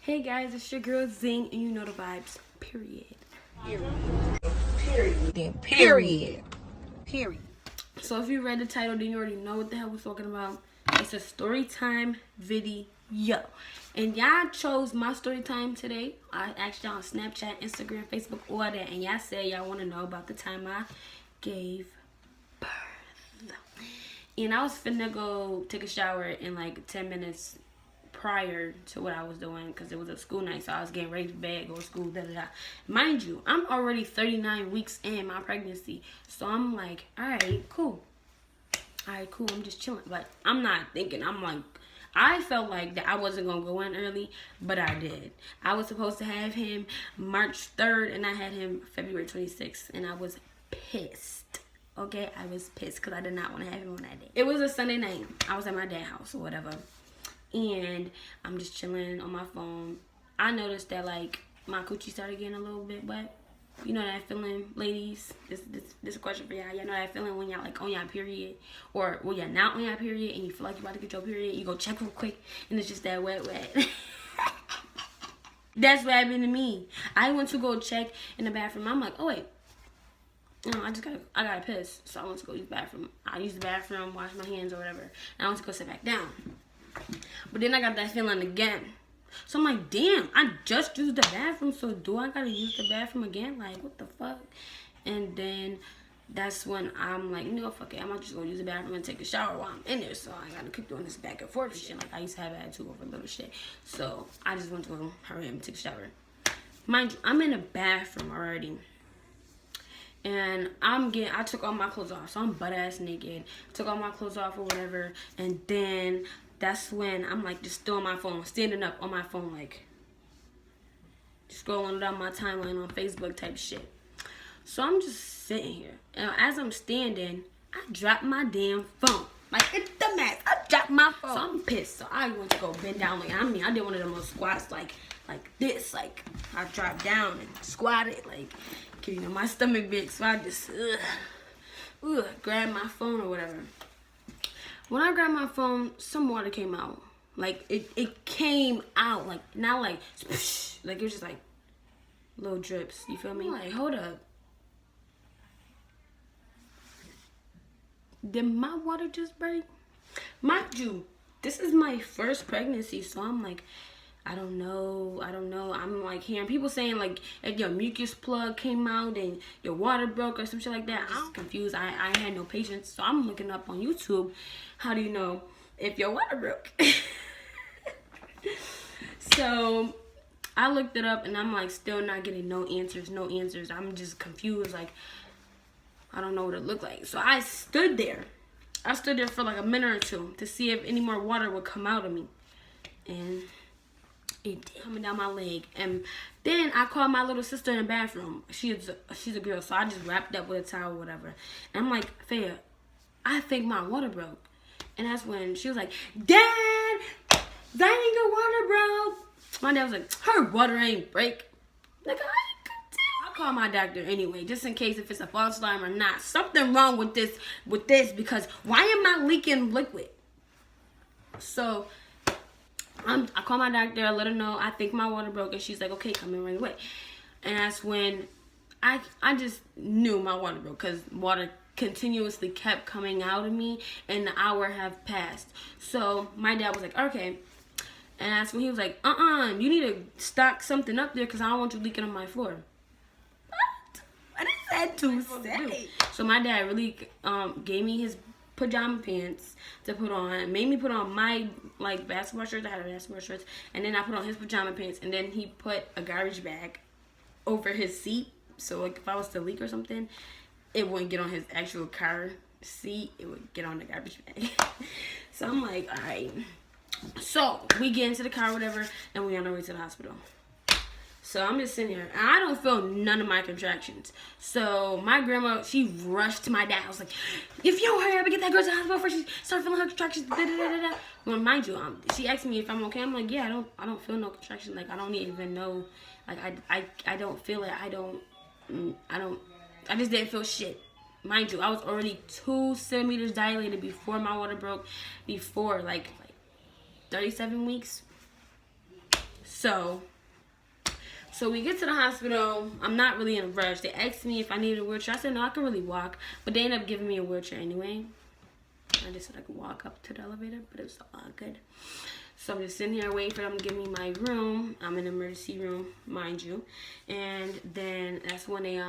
Hey guys, it's your girl Zing, and you know the vibes. Period. Period. So if you read the title, then you already know what the hell we're talking about. It's a story time video. And y'all chose my story time today. I asked y'all on Snapchat, Instagram, Facebook, all that. And y'all said y'all want to know about the time I gave birth. And I was finna go take a shower in like 10 minutes prior to what I was doing because it was a school night, so I was getting ready to bed, go to school, Mind you, I'm already 39 weeks in my pregnancy, so I'm like, alright, cool, I'm just chilling. But I'm not thinking, I felt like that I wasn't gonna go in early, but I did. I was supposed to have him March 3rd, and I had him February 26th, and I was pissed. Okay, I was pissed because I did not want to have him on that day. It was a Sunday night. I was at my dad's house or whatever. And I'm just chilling on my phone. I noticed that like my coochie started getting a little bit wet. You know that feeling, ladies? This is a question for y'all. Y'all know that feeling when y'all like on y'all period, or when you're not on y'all period and you feel like you're about to get your period. You go check real quick and it's just that wet. That's what happened to me. I went to go check in the bathroom. I'm like, oh wait. No, I gotta piss. So I went to go use the bathroom. I used the bathroom, wash my hands or whatever. And I went to go sit back down. But then I got that feeling again. So I'm like, damn, I just used the bathroom, so do I gotta use the bathroom again? Like, what the fuck? And then that's when I'm like, fuck it. I'm just gonna use the bathroom and take a shower while I'm in there. So I gotta keep doing this back and forth shit. Like, I used to have attitude over little shit. So I just went to go hurry up and take a shower. Mind you, I'm in the bathroom already. And I took all my clothes off. So I'm butt ass naked. Took all my clothes off or whatever. And then that's when I'm like just still on my phone, standing up on my phone, like scrolling down my timeline on Facebook type shit. So I'm just sitting here, and as I'm standing, I dropped my damn phone. Like, it's the mess. I dropped my phone. So I'm pissed. So I went to go bend down. Like, I did one of the most squats like this. Like, I dropped down and squatted. Like, my stomach big. So I just grabbed my phone or whatever. When I grabbed my phone, some water came out. Like, it came out. Like, not like, like, it was just like little drips. You feel me? Like, hold up. Did my water just break? Mind you, this is my first pregnancy, so I'm like, I don't know. I'm like hearing people saying like if your mucus plug came out and your water broke or some shit like that. I'm confused. I had no patience, so I'm looking up on YouTube. How do you know if your water broke? So I looked it up and I'm like still not getting no answers. I'm just confused. Like, I don't know what it looked like. So I stood there for like a minute or two to see if any more water would come out of me. And it did, coming down my leg. And then I called my little sister in the bathroom. She's a girl, so I just wrapped up with a towel or whatever. And I'm like, Faye, I think my water broke. And that's when she was like, Dad, that ain't your water broke. My dad was like, her water ain't break. Like, I'll call my doctor anyway, just in case if it's a false alarm or not. Something wrong with this, because why am I leaking liquid? So I call my doctor, I let her know I think my water broke, and she's like, okay, come in right away. And that's when I just knew my water broke, because water continuously kept coming out of me, and the hour have passed. So my dad was like, okay. And that's when he was like, you need to stock something up there, because I don't want you leaking on my floor. What is that to say? So my dad really gave me his pajama pants to put on, made me put on my like basketball shorts. I had a basketball shorts, and then I put on his pajama pants, and then he put a garbage bag over his seat, so like if I was to leak or something, it wouldn't get on his actual car seat, it would get on the garbage bag. So I'm like, all right. So we get into the car, whatever, and we on our way to the hospital. So I'm just sitting here, and I don't feel none of my contractions. So my grandma, she rushed to my dad. I was like, if you don't hurry up and get that girl to the hospital before she starts feeling her contractions, Well, mind you, she asked me if I'm okay. I'm like, yeah, I don't feel no contractions. Like, I don't even know. Like, I don't feel it. I just didn't feel shit. Mind you, I was already 2 centimeters dilated before my water broke, before like 37 weeks. So we get to the hospital. I'm not really in a rush. They asked me if I needed a wheelchair. I said no, I can really walk. But they ended up giving me a wheelchair anyway. I just said I could walk up to the elevator, but it was all good. So I'm just sitting here waiting for them to give me my room. I'm in the emergency room, mind you. And then that's when they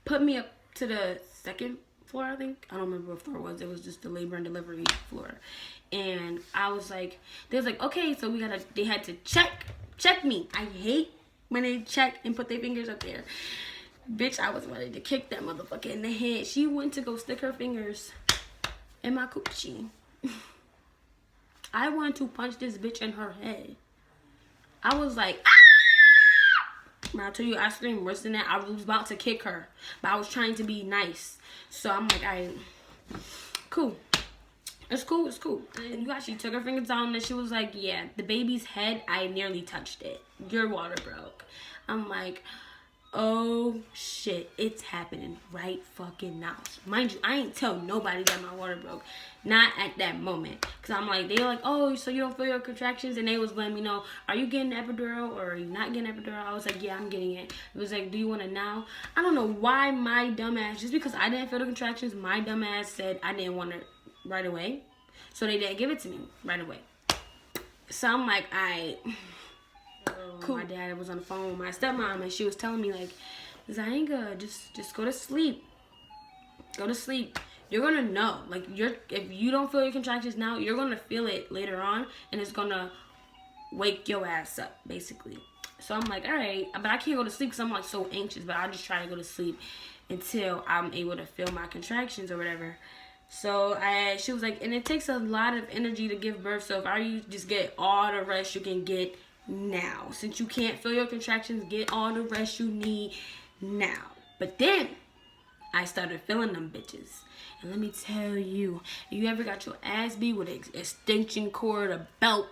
put me up to the second floor, I think. I don't remember what floor it was. It was just the labor and delivery floor. And I was like, they was like, okay, so they had to check me. I hate when they check and put their fingers up there. Bitch, I was ready to kick that motherfucker in the head. She went to go stick her fingers in my coochie. I wanted to punch this bitch in her head. I was like, ah! When I tell you I screamed worse than that, I was about to kick her. But I was trying to be nice. So I'm like, alright, cool. It's cool, it's cool. And you actually took her fingers down and she was like, yeah, the baby's head, I nearly touched it. Your water broke. I'm like, oh shit, it's happening right fucking now. Mind you, I ain't tell nobody that my water broke. Not at that moment. Cause I'm like, they were like, oh, so you don't feel your contractions? And they was letting me know, are you getting epidural or are you not getting epidural? I was like, yeah, I'm getting it. It was like, do you want it now? I don't know why my dumb ass, just because I didn't feel the contractions, my dumb ass said I didn't want it right away. So they didn't give it to me right away. So I'm like, alright. Cool. My dad was on the phone with my stepmom and she was telling me like, Zinga, just go to sleep. Go to sleep. You're gonna know. Like if you don't feel your contractions now, you're gonna feel it later on and it's gonna wake your ass up, basically. So I'm like, alright, but I can't go to sleep because I'm like so anxious, but I just try to go to sleep until I'm able to feel my contractions or whatever. So she was like, and it takes a lot of energy to give birth, so if you just get all the rest you can get now. Since you can't feel your contractions, get all the rest you need now. But then I started feeling them bitches. And let me tell you, if you ever got your ass beat with an extension cord, a belt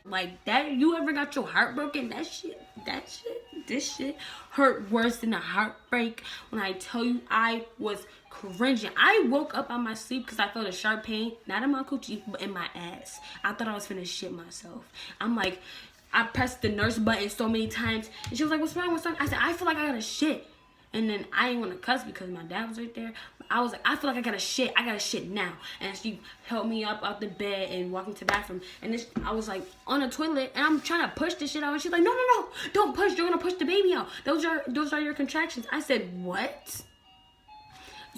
like that, you ever got your heart broken, this shit hurt worse than a heartbreak. When I tell you, I was cringing. I woke up on my sleep because I felt a sharp pain, not in my coochie, but in my ass. I thought I was finna shit myself. I'm like, I pressed the nurse button so many times, and she was like, what's wrong? I said, I feel like I got a shit. And then I didn't want to cuss because my dad was right there. But I was like, I feel like I got a shit. I got a shit now. And she helped me up out the bed and walked into the bathroom. And I was like on the toilet and I'm trying to push the shit out. And she's like, no, don't push. You're going to push the baby out. Those are your contractions. I said, what?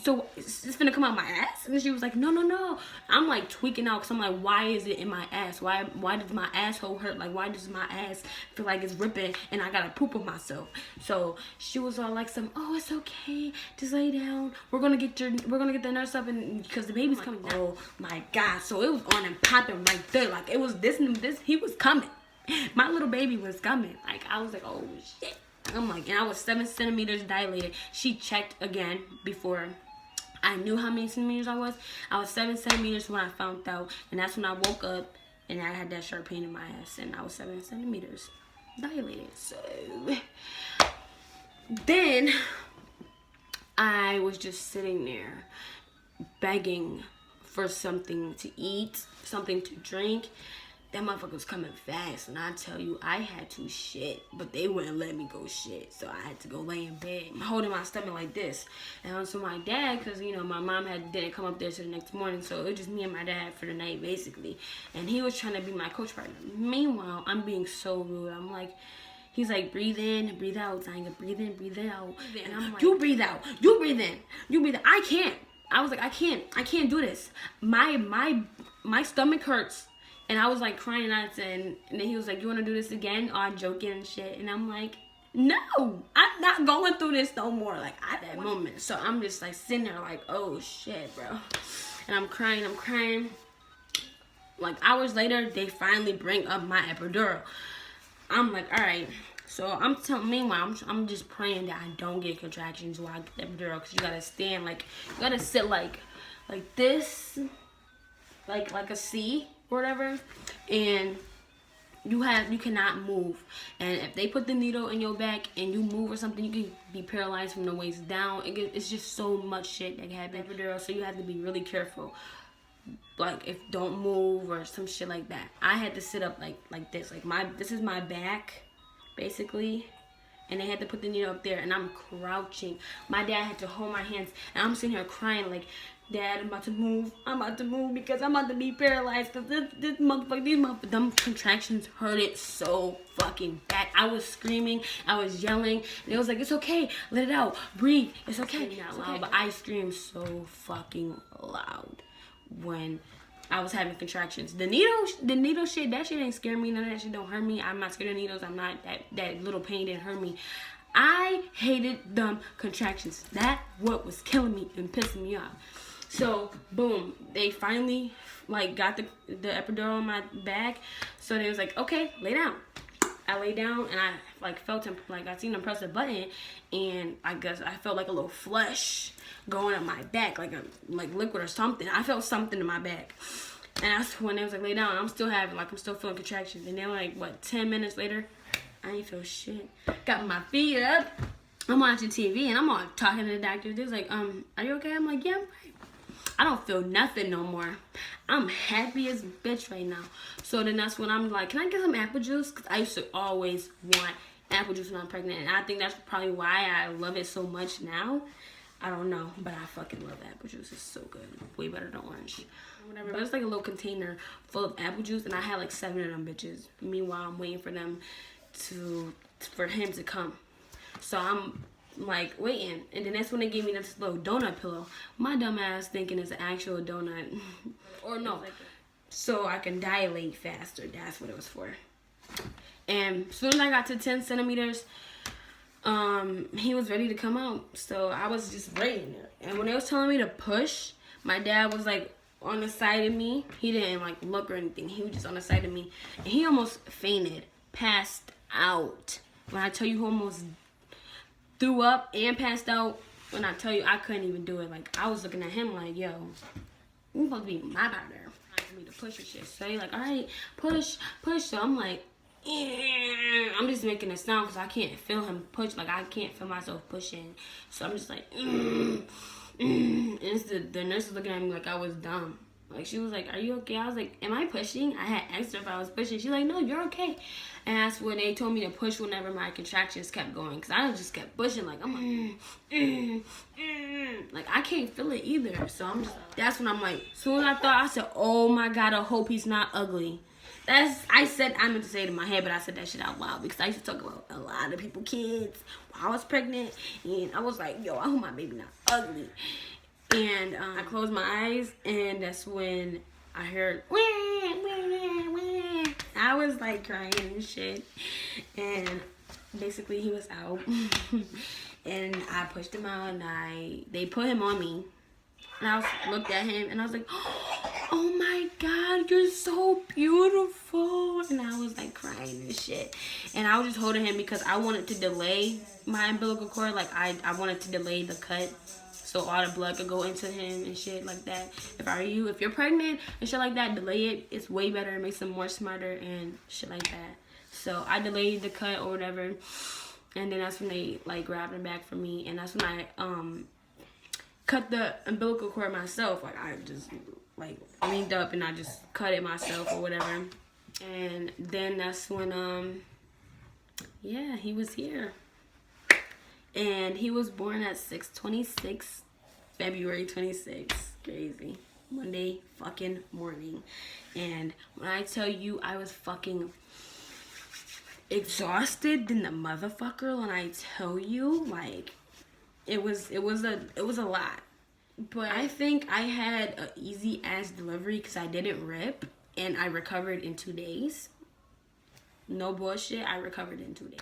So it's finna come out my ass? And she was like, no. I'm like tweaking out because I'm like, why is it in my ass? Why does my asshole hurt? Like, why does my ass feel like it's ripping and I gotta poop on myself? So she was all like, oh, it's okay. Just lay down. We're gonna get the nurse up and because the baby's coming down. Oh my God. So it was on and popping right there. Like it was this, he was coming. My little baby was coming. Like I was like, oh shit. I'm like, and I was 7 centimeters dilated. She checked again before I knew how many centimeters I was. I was 7 centimeters when I found out. And that's when I woke up and I had that sharp pain in my ass. And I was 7 centimeters dilated. So then I was just sitting there begging for something to eat, something to drink. That motherfucker was coming fast, and I tell you, I had to shit, but they wouldn't let me go shit, so I had to go lay in bed, holding my stomach like this. And so my dad, because, you know, my mom didn't come up there till the next morning, so it was just me and my dad for the night, basically. And he was trying to be my coach partner. Meanwhile, I'm being so rude. I'm like, he's like, breathe in, breathe out, Zanga, breathe in, breathe out. And I'm like, you breathe out, you breathe in, you breathe out. I can't. I was like, I can't do this. My stomach hurts. And I was like crying out and then he was like, you want to do this again? All joking and shit. And I'm like, no, I'm not going through this no more. Like at that moment. So I'm just like sitting there like, oh shit, bro. And I'm crying. Like hours later, they finally bring up my epidural. I'm like, all right. So meanwhile, I'm just praying that I don't get contractions while I get the epidural. Because you got to stand like, you got to sit like this. Like a C. Or whatever, and you cannot move. And if they put the needle in your back and you move or something, you can be paralyzed from the waist down. It's just so much shit that can happen. So you have to be really careful. like if don't move or some shit like that. I had to sit up like this. Like this is my back, basically. And they had to put the needle up there, and I'm crouching. My dad had to hold my hands, and I'm sitting here crying like, Dad, I'm about to move. I'm about to move because I'm about to be paralyzed. Because these motherfuckers, them contractions hurt it so fucking bad. I was screaming. I was yelling. And it was like, it's okay. Let it out. Breathe. It's okay. It's loud, but I screamed so fucking loud when I was having contractions. The needle shit, that shit ain't scare me. None of that shit don't hurt me. I'm not scared of needles. I'm not, that little pain didn't hurt me. I hated them contractions. That what was killing me and pissing me off. So, boom, they finally, like, got the epidural on my back. So they was like, okay, lay down. I lay down, and I, like, felt him, like, I seen him press the button, and I guess I felt like a little flush going up my back, like liquid or something. I felt something in my back. And that's when they was like, lay down. I'm still feeling contractions. And then, like, what, 10 minutes later, I ain't feel shit. Got my feet up. I'm watching TV, and I'm all talking to the doctor. They're like, are you okay? I'm like, yeah, I'm fine. I don't feel nothing no more. I'm happy as a bitch right now. So then that's when I'm like, can I get some apple juice? Because I used to always want apple juice when I'm pregnant. And I think that's probably why I love it so much now. I don't know, but I fucking love apple juice. It's so good. Way better than orange. Whatever. But it's like a little container full of apple juice, and I had like 7 of them bitches. Meanwhile, I'm waiting for them for him to come. So I'm like waiting, and then that's when they gave me this little donut pillow. My dumb ass thinking it's an actual donut, or no, so I can dilate faster. That's what it was for. And as soon as I got to 10 centimeters, he was ready to come out. So I was just waiting there. And when they was telling me to push, my dad was like on the side of me. He didn't like look or anything. He was just on the side of me, and he almost fainted, passed out. When I tell you, he almost threw up and passed out. When I tell you, I couldn't even do it. Like, I was looking at him like, yo, you're supposed to be my partner. For me to push or shit. So he like, all right, push. So I'm like, I'm just making a sound because I can't feel him push. Like, I can't feel myself pushing. So I'm just like, And it's the nurse was looking at me like I was dumb. Like, she was like, are you okay? I was like, am I pushing? I had asked her if I was pushing. She's like, no, you're okay. And that's when they told me to push whenever my contractions kept going. Because I just kept pushing. Like, I'm like, like, I can't feel it either. So I'm just, that's when I'm like, as soon as I said, oh my God, I hope he's not ugly. I meant to say it in my head, but I said that shit out loud. Because I used to talk about a lot of people, kids, while I was pregnant. And I was like, yo, I hope my baby not ugly. And I closed my eyes, and that's when I heard, wah, wah, wah. I was like crying and shit. And basically he was out. And I pushed him out, and they put him on me. And I looked at him, and I was like, oh my God, you're so beautiful. And I was like crying and shit. And I was just holding him because I wanted to delay my umbilical cord. Like, I wanted to delay the cut, so all the blood could go into him and shit like that. If you're pregnant and shit like that, delay it. It's way better. It makes them more smarter and shit like that. So I delayed the cut or whatever. And then that's when they like grabbed him back from me. And that's when I cut the umbilical cord myself. Like, I just like leaned up and I just cut it myself or whatever. And then that's when yeah, he was here. And he was born at 6/26, February 26th. Crazy. Monday fucking morning. And when I tell you I was fucking exhausted than the motherfucker, when I tell you, like, it was a lot. But I think I had an easy ass delivery because I didn't rip, and I recovered in 2 days. No bullshit, I recovered in 2 days.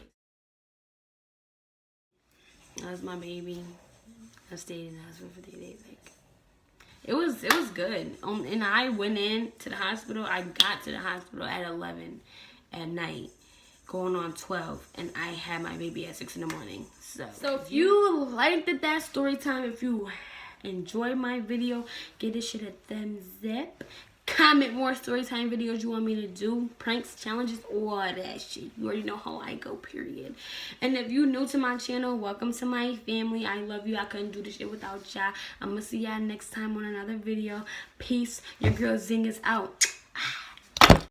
That was my baby. I stayed in the hospital for 3 days. Like, it was good. And I went in to the hospital. I got to the hospital at 11 at night, going on 12, and I had my baby at 6 in the morning. So if you liked that story time, if you enjoyed my video, give this shit a thumbs up. comment more story time videos you want me to do, pranks, challenges, all that shit. You already know how I go, period. And if you new to my channel, welcome to my family. I love you. I couldn't do this shit without y'all. I'm gonna see y'all next time on another video. Peace. Your girl Zing is out.